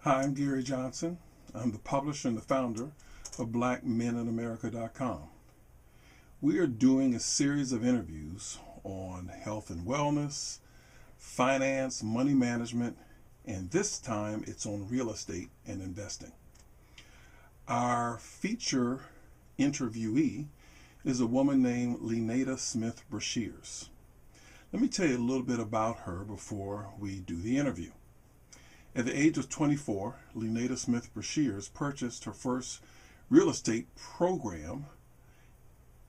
Hi, I'm Gary Johnson. I'm the publisher and the founder of BlackMenInAmerica.com. We are doing a series of interviews on health and wellness, finance, money management, and this time it's on real estate and investing. Our feature interviewee is a woman named Leenada Smith-Brashears. Let me tell you a little bit about her before we do the interview. At the age of 24, Leenada Smith-Brashears purchased her first real estate program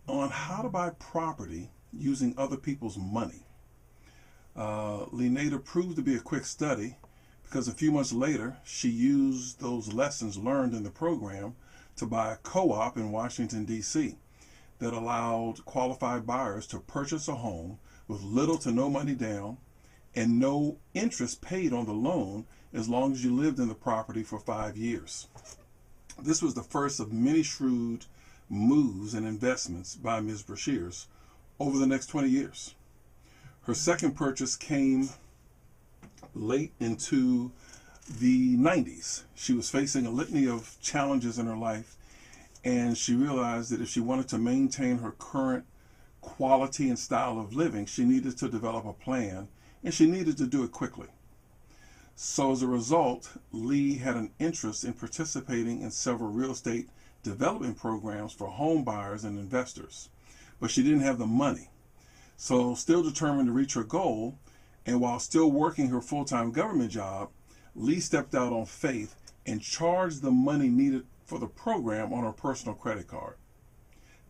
on how to buy property using other people's money. Leenada proved to be a quick study because a few months later, she used those lessons learned in the program to buy a co-op in Washington, D.C. that allowed qualified buyers to purchase a home with little to no money down and no interest paid on the loan as long as you lived in the property for 5 years. This was the first of many shrewd moves and investments by Ms. Brashears over the next 20 years. Her second purchase came late into the 90s. She was facing a litany of challenges in her life, and she realized that if she wanted to maintain her current quality and style of living, she needed to develop a plan, and she needed to do it quickly. So as a result, Lee had an interest in participating in several real estate development programs for home buyers and investors, but she didn't have the money. So still determined to reach her goal, and while still working her full-time government job, Lee stepped out on faith and charged the money needed for the program on her personal credit card.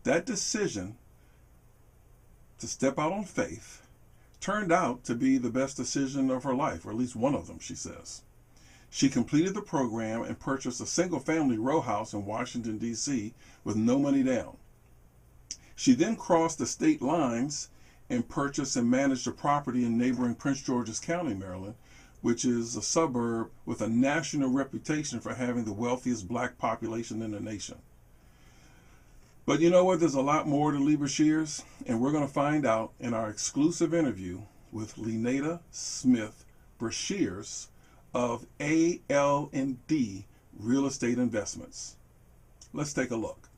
That decision to step out on faith turned out to be the best decision of her life, or at least one of them, she says. She completed the program and purchased a single-family row house in Washington, D.C. with no money down. She then crossed the state lines and purchased and managed a property in neighboring Prince George's County, Maryland, which is a suburb with a national reputation for having the wealthiest black population in the nation. But you know what? There's a lot more to Lee Brashears, and we're going to find out in our exclusive interview with Leenada Smith-Brashears of AL&D Real Estate Investments. Let's take a look.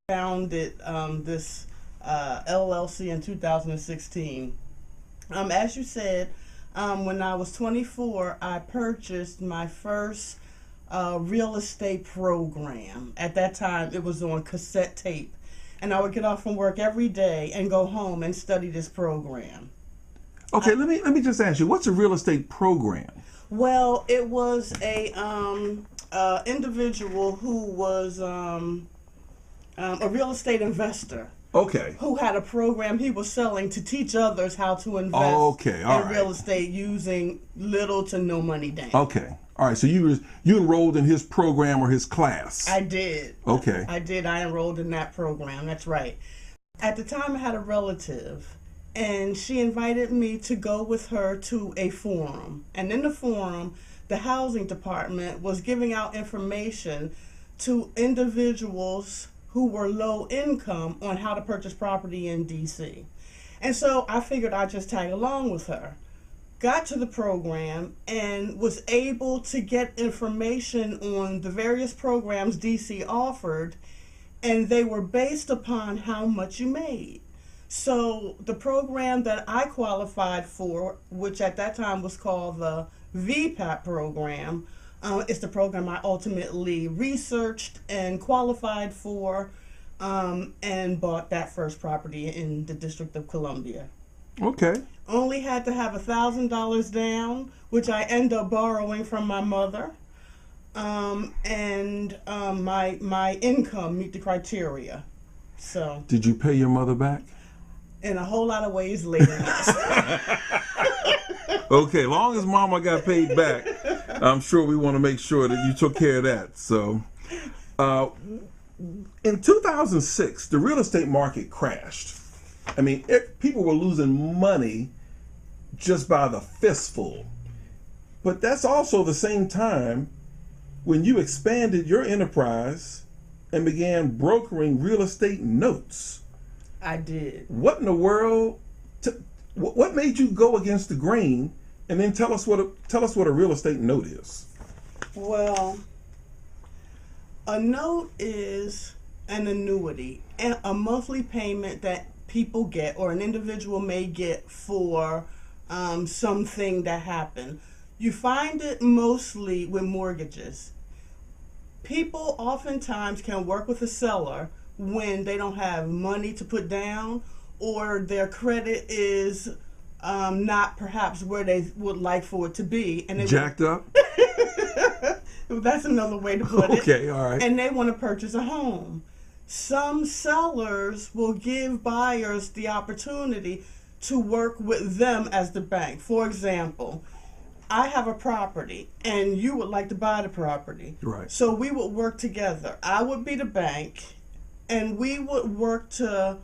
Founded this LLC in 2016. As you said, when I was 24, I purchased my first real estate program. At that time, it was on cassette tape, and I would get off from work every day and go home and study this program. Okay, let me just ask you, what's a real estate program? Well, it was a individual who was a real estate investor. Okay. Who had a program he was selling to teach others how to invest in real estate using little to no money down. Okay. All right. So you enrolled in his program or his class? I did. Okay. I did. I enrolled in that program. That's right. At the time, I had a relative, and she invited me to go with her to a forum. And in the forum, the housing department was giving out information to individuals who were low income on how to purchase property in DC. And so I figured I'd just tag along with her. Got to the program and was able to get information on the various programs DC offered, and they were based upon how much you made. So the program that I qualified for, which at that time was called the VPAP program, it's the program I ultimately researched and qualified for, and bought that first property in the District of Columbia. Okay. Only had to have $1,000 down, which I ended up borrowing from my mother, and my income meet the criteria. So. Did you pay your mother back? In a whole lot of ways later. Okay, long as Mama got paid back, I'm sure we want to make sure that you took care of that. So, in 2006, the real estate market crashed. I mean, people were losing money just by the fistful. But that's also the same time when you expanded your enterprise and began brokering real estate notes. I did. What in the world? What made you go against the grain? And then tell us what a real estate note is. Well, a note is an annuity, and a monthly payment that people get or an individual may get for something that happened. You find it mostly with mortgages. People oftentimes can work with a seller when they don't have money to put down or their credit is not perhaps where they would like for it to be. And they Jacked up? That's another way to put it. Okay, all right. And they want to purchase a home. Some sellers will give buyers the opportunity to work with them as the bank. For example, I have a property and you would like to buy the property. Right. So we would work together. I would be the bank and we would work to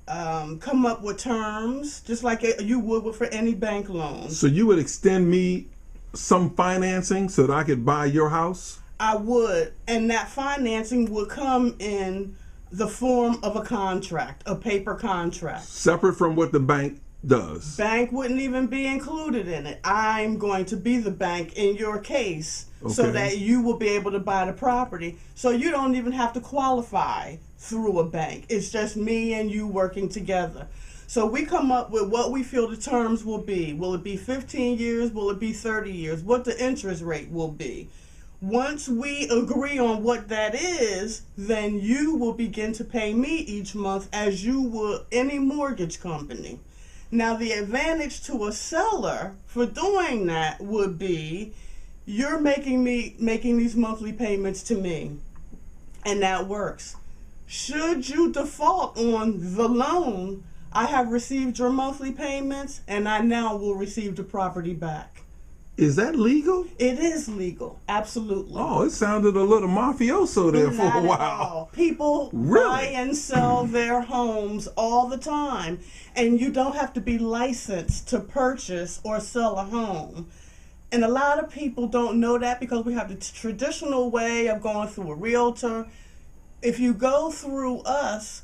come up with terms just like you would for any bank loan. So you would extend me some financing so that I could buy your house? I would, and that financing would come in the form of a contract, a paper contract. Separate from what the bank does? Bank wouldn't even be included in it. I'm going to be the bank in your case so that you will be able to buy the property. So you don't even have to qualify through a bank. It's just me and you working together. So we come up with what we feel the terms will be. Will it be 15 years? Will it be 30 years? What the interest rate will be. Once we agree on what that is, then you will begin to pay me each month as you would any mortgage company. Now, the advantage to a seller for doing that would be you're making these monthly payments to me, and that works. Should you default on the loan, I have received your monthly payments, and I now will receive the property back. Is that legal? It is legal, absolutely. Oh, it sounded a little mafioso there for a Not at while. all. People buy and sell their homes all the time, and you don't have to be licensed to purchase or sell a home. And a lot of people don't know that because we have the traditional way of going through a realtor. If you go through us,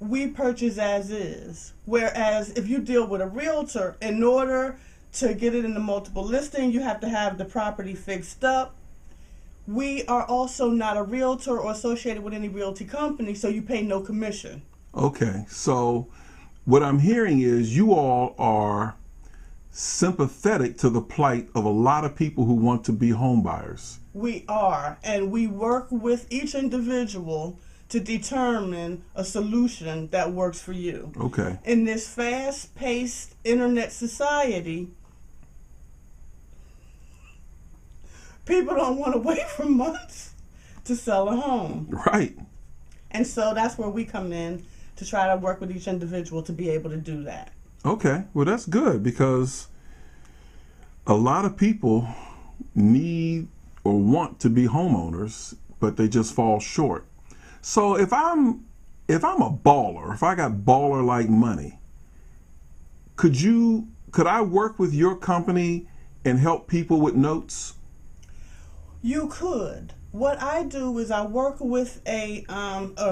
we purchase as is. Whereas if you deal with a realtor, in order to get it in the multiple listing, you have to have the property fixed up. We are also not a realtor or associated with any realty company, so you pay no commission. Okay, so what I'm hearing is you all are sympathetic to the plight of a lot of people who want to be home buyers. We are, and we work with each individual to determine a solution that works for you. Okay. In this fast-paced internet society, people don't want to wait for months to sell a home. Right. And so that's where we come in to try to work with each individual to be able to do that. Okay, well that's good because a lot of people need or want to be homeowners, but they just fall short. So if I'm a baller, if I got baller like money, could I work with your company and help people with notes? You could. What I do is I work with a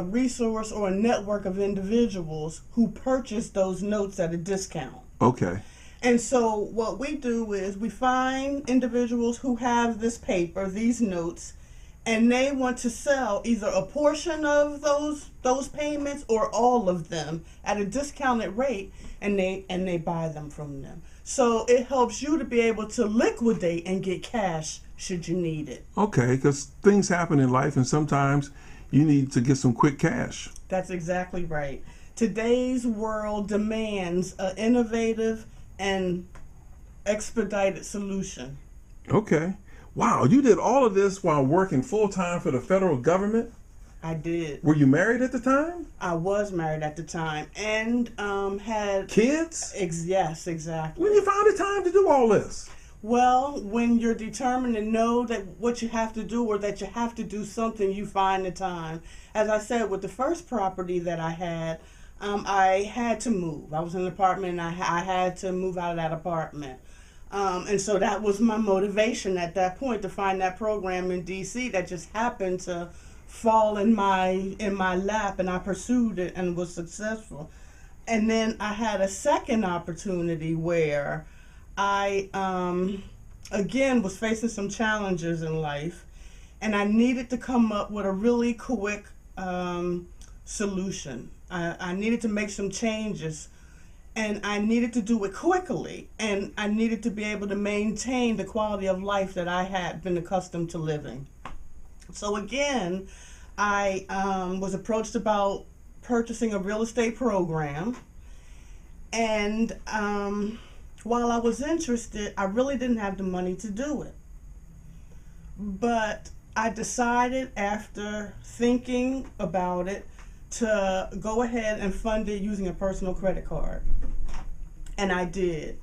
resource or a network of individuals who purchase those notes at a discount. Okay. And so what we do is we find individuals who have this paper, these notes, and they want to sell either a portion of those payments or all of them at a discounted rate, and they buy them from them. So it helps you to be able to liquidate and get cash should you need it. Okay, because things happen in life and sometimes you need to get some quick cash. That's exactly right. Today's world demands an innovative and expedited solution. Okay. Wow, you did all of this while working full-time for the federal government? I did. Were you married at the time? I was married at the time and had kids? Yes, exactly. When you find the time to do all this? Well, when you're determined to know that what you have to do or that you have to do something, you find the time. As I said, with the first property that I had to move. I was in an apartment and I had to move out of that apartment. And so that was my motivation at that point, to find that program in DC that just happened to fall in my lap, and I pursued it and was successful. And then I had a second opportunity where I again, was facing some challenges in life, and I needed to come up with a really quick solution. I needed to make some changes, and I needed to do it quickly, and I needed to be able to maintain the quality of life that I had been accustomed to living. So again, I was approached about purchasing a real estate program, and while I was interested, I really didn't have the money to do it. But I decided, after thinking about it, to go ahead and fund it using a personal credit card. And I did.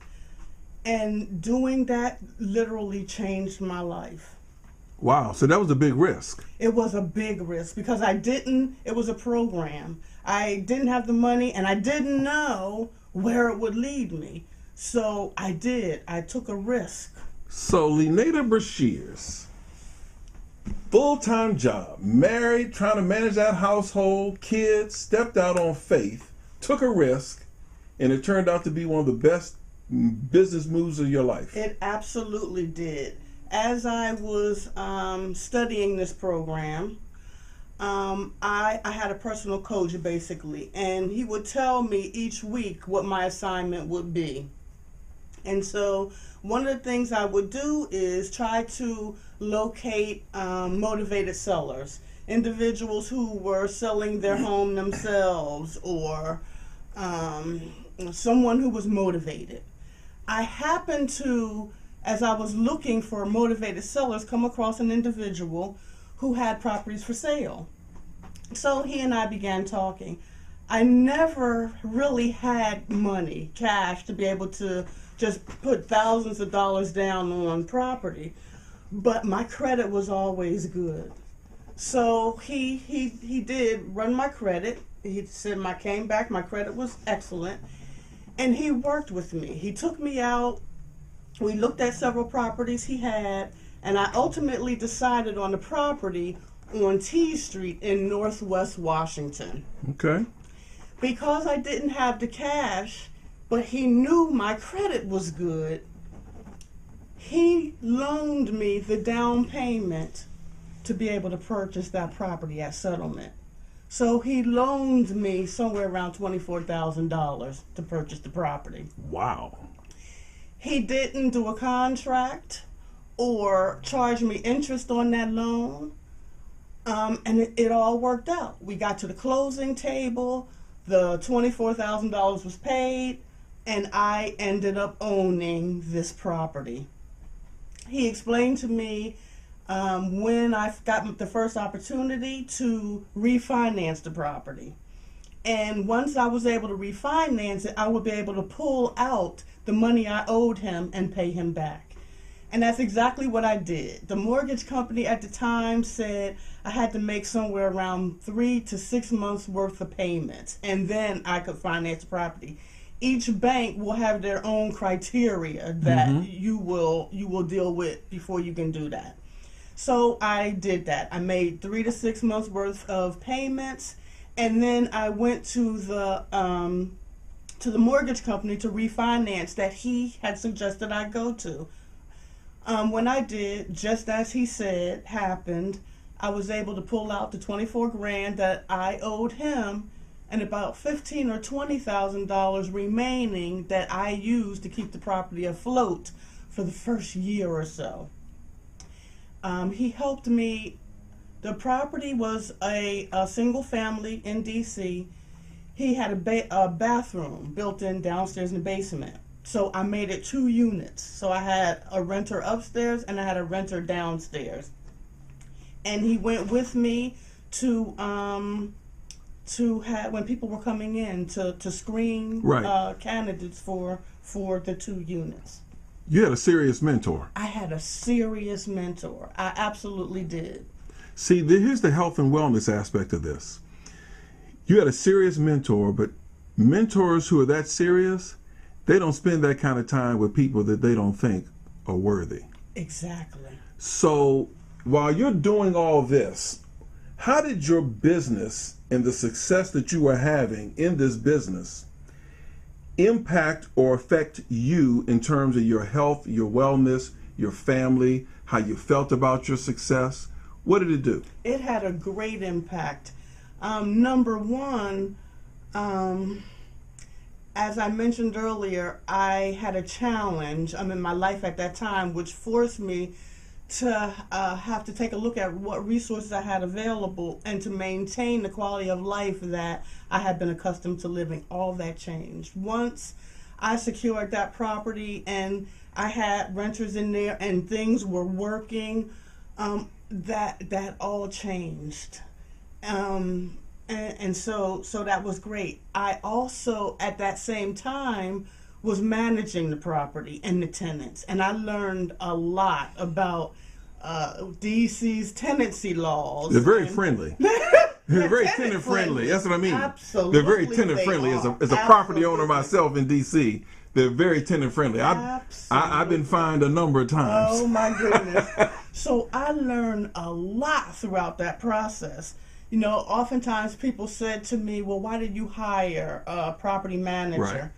And doing that literally changed my life. Wow, so that was a big risk. It was a big risk because it was a program. I didn't have the money, and I didn't know where it would lead me. So I did. I took a risk. So Leenada Brashears, full-time job, married, trying to manage that household, kids, stepped out on faith, took a risk, and it turned out to be one of the best business moves of your life. It absolutely did. As I was studying this program, I had a personal coach basically, and he would tell me each week what my assignment would be. And so one of the things I would do is try to locate motivated sellers, individuals who were selling their home themselves, or someone who was motivated. I happened to, as I was looking for motivated sellers, come across an individual who had properties for sale. So he and I began talking. I never really had money, cash, to be able to just put thousands of dollars down on property, but my credit was always good. So he did run my credit. He said my credit was excellent, and he worked with me. He took me out. We looked at several properties he had, and I ultimately decided on the property on T Street in Northwest Washington. Okay. Because I didn't have the cash, but he knew my credit was good, he loaned me the down payment to be able to purchase that property at settlement. So he loaned me somewhere around $24,000 to purchase the property. Wow. He didn't do a contract or charge me interest on that loan, and it all worked out. We got to the closing table, the $24,000 was paid, and I ended up owning this property. He explained to me when I got the first opportunity to refinance the property. And once I was able to refinance it, I would be able to pull out the money I owed him and pay him back. And that's exactly what I did. The mortgage company at the time said I had to make somewhere around 3 to 6 months worth of payments, and then I could finance the property. Each bank will have their own criteria that you will deal with before you can do that. So I did that. I made 3 to 6 months worth of payments, and then I went to the mortgage company to refinance that he had suggested I go to. When I did, just as he said happened, I was able to pull out the $24,000 that I owed him, and about $15,000 or $20,000 remaining that I used to keep the property afloat for the first year or so. He helped me. The property was a single family in DC. He had a bathroom built in downstairs in the basement. So I made it 2 units. So I had a renter upstairs and I had a renter downstairs. And he went with me to have, when people were coming in, to screen candidates for the 2 units. You had a serious mentor. I had a serious mentor. I absolutely did. See, here's the health and wellness aspect of this. You had a serious mentor, but mentors who are that serious, they don't spend that kind of time with people that they don't think are worthy. Exactly. So while you're doing all this, how did your business and the success that you were having in this business impact or affect you in terms of your health, your wellness, your family, how you felt about your success? What did it do? It had a great impact. Number one, as I mentioned earlier, I had a challenge in my life at that time, which forced me to have to take a look at what resources I had available and to maintain the quality of life that I had been accustomed to living. All that changed. Once I secured that property and I had renters in there and things were working, that all changed. And so that was great. I also, at that same time, was managing the property and the tenants, and I learned a lot about DC's tenancy laws. They're very friendly. They're very tenant friendly. That's what I mean. Absolutely, they're very tenant friendly. As a property owner myself in DC, they're very tenant friendly. I've been fined a number of times. Oh my goodness! So I learned a lot throughout that process. You know, oftentimes people said to me, "Well, why did you hire a property manager?" Right.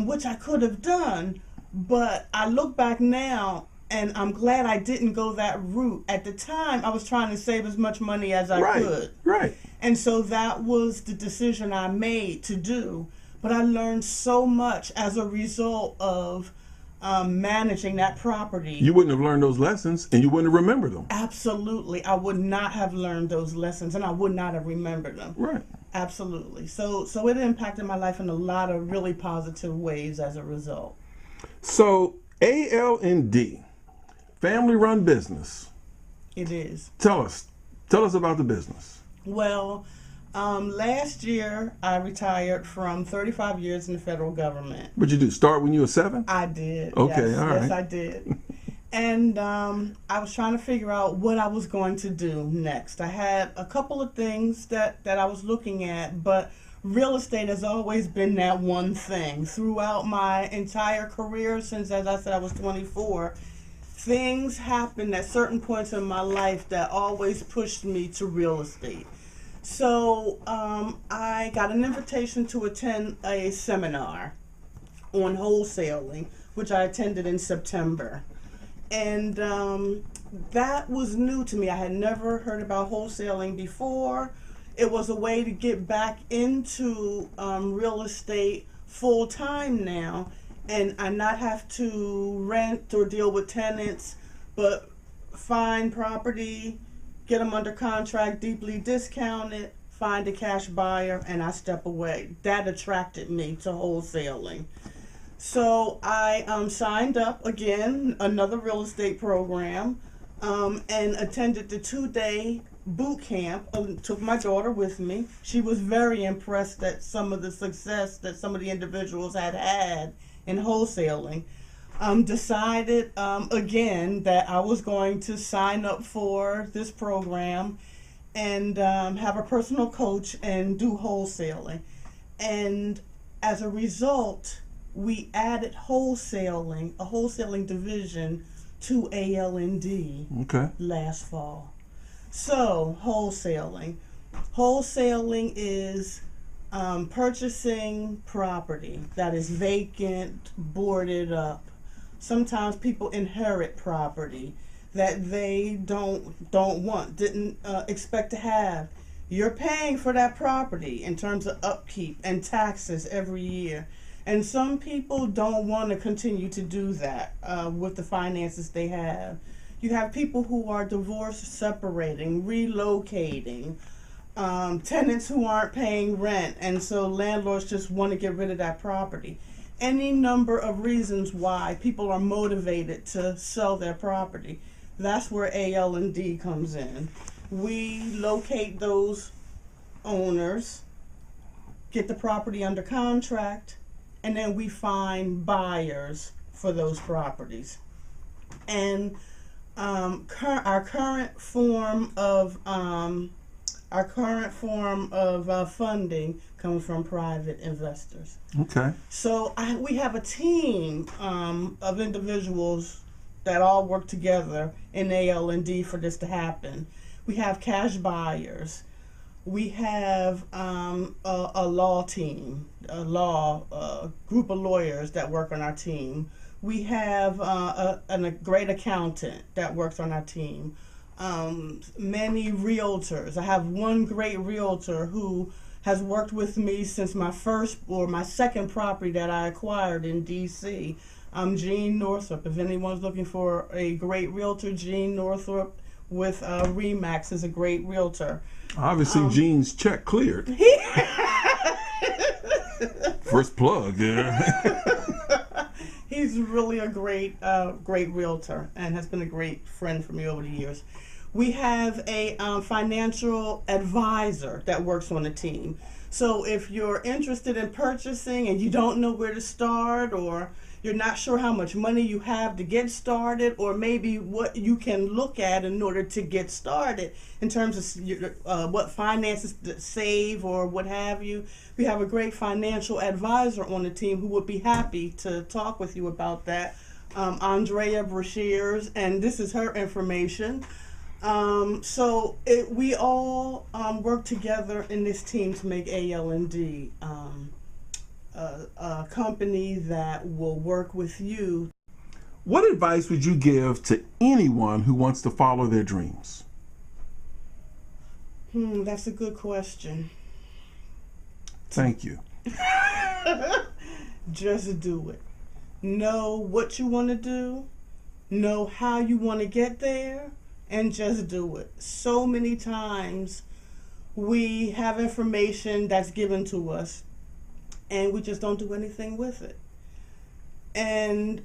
Which I could have done, but I look back now and I'm glad I didn't go that route. At the time, I was trying to save as much money as I could. Right. And so that was the decision I made to do. But I learned so much as a result of managing that property. You wouldn't have learned those lessons and you wouldn't have remembered them. Absolutely. I would not have learned those lessons and I would not have remembered them. Right. Absolutely. So it impacted my life in a lot of really positive ways as a result. So AL&D, family-run business. It is. Tell us about the business. Well, last year I retired from 35 years in the federal government. What'd you do? Start when you were 7? I did. Okay, yes, all right. Yes, I did. And I was trying to figure out what I was going to do next. I had a couple of things that I was looking at, but real estate has always been that one thing. Throughout my entire career, since, as I said, I was 24, things happened at certain points in my life that always pushed me to real estate. So I got an invitation to attend a seminar on wholesaling, which I attended in September. And that was new to me. I had never heard about wholesaling before. It was a way to get back into real estate full time now and I not have to rent or deal with tenants, but find property, get them under contract, deeply discounted, find a cash buyer, and I step away. That attracted me to wholesaling. So I signed up again, another real estate program, and attended the 2-day boot camp. Took my daughter with me. She was very impressed at some of the success that some of the individuals had in wholesaling. Decided again that I was going to sign up for this program and have a personal coach and do wholesaling. And as a result, we added a wholesaling division to AL&D last fall. So wholesaling is purchasing property that is vacant, boarded up. Sometimes people inherit property that they don't want, didn't expect to have. You're paying for that property in terms of upkeep and taxes every year. And some people don't want to continue to do that with the finances they have. You have people who are divorced, separating, relocating, tenants who aren't paying rent, and so landlords just want to get rid of that property. Any number of reasons why people are motivated to sell their property. That's where AL&D comes in. We locate those owners, get the property under contract, and then we find buyers for those properties. And our current form of funding comes from private investors. Okay. So we have a team of individuals that all work together in AL&D for this to happen. We have cash buyers. We have a law team, a group of lawyers that work on our team. We have a great accountant that works on our team. Many realtors. I have one great realtor who has worked with me since my second property that I acquired in DC. Jean Northrop. If anyone's looking for a great realtor, Jean Northrop with Remax is a great realtor. Obviously, Jean's check cleared. First plug, yeah. He's really a great realtor and has been a great friend for me over the years. We have a financial advisor that works on the team. So if you're interested in purchasing and you don't know where to start, or you're not sure how much money you have to get started, or maybe what you can look at in order to get started in terms of what finances to save or what have you, we have a great financial advisor on the team who would be happy to talk with you about that. Andrea Brashears, and this is her information. We all work together in this team to make AL&D a company that will work with you. What advice would you give to anyone who wants to follow their dreams? That's a good question. Thank you. Just do it. Know what you want to do, know how you want to get there, and just do it. So many times we have information that's given to us and we just don't do anything with it. And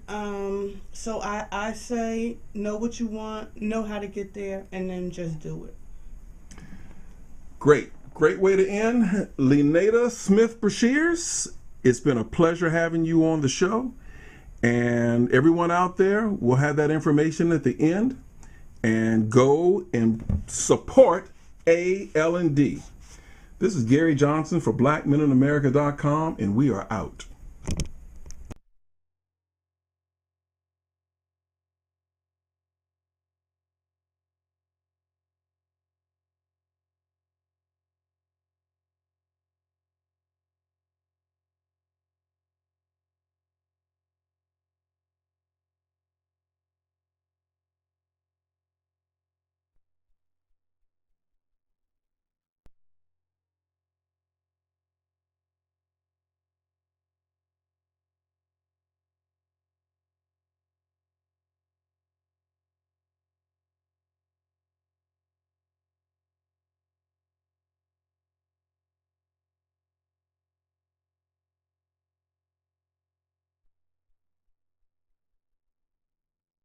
so I say, know what you want, know how to get there, and then just do it. Great way to end. Leenada Smith-Brashears, it's been a pleasure having you on the show. And everyone out there will have that information at the end. And go and support AL&D. This is Gary Johnson for BlackMenInAmerica.com, and we are out.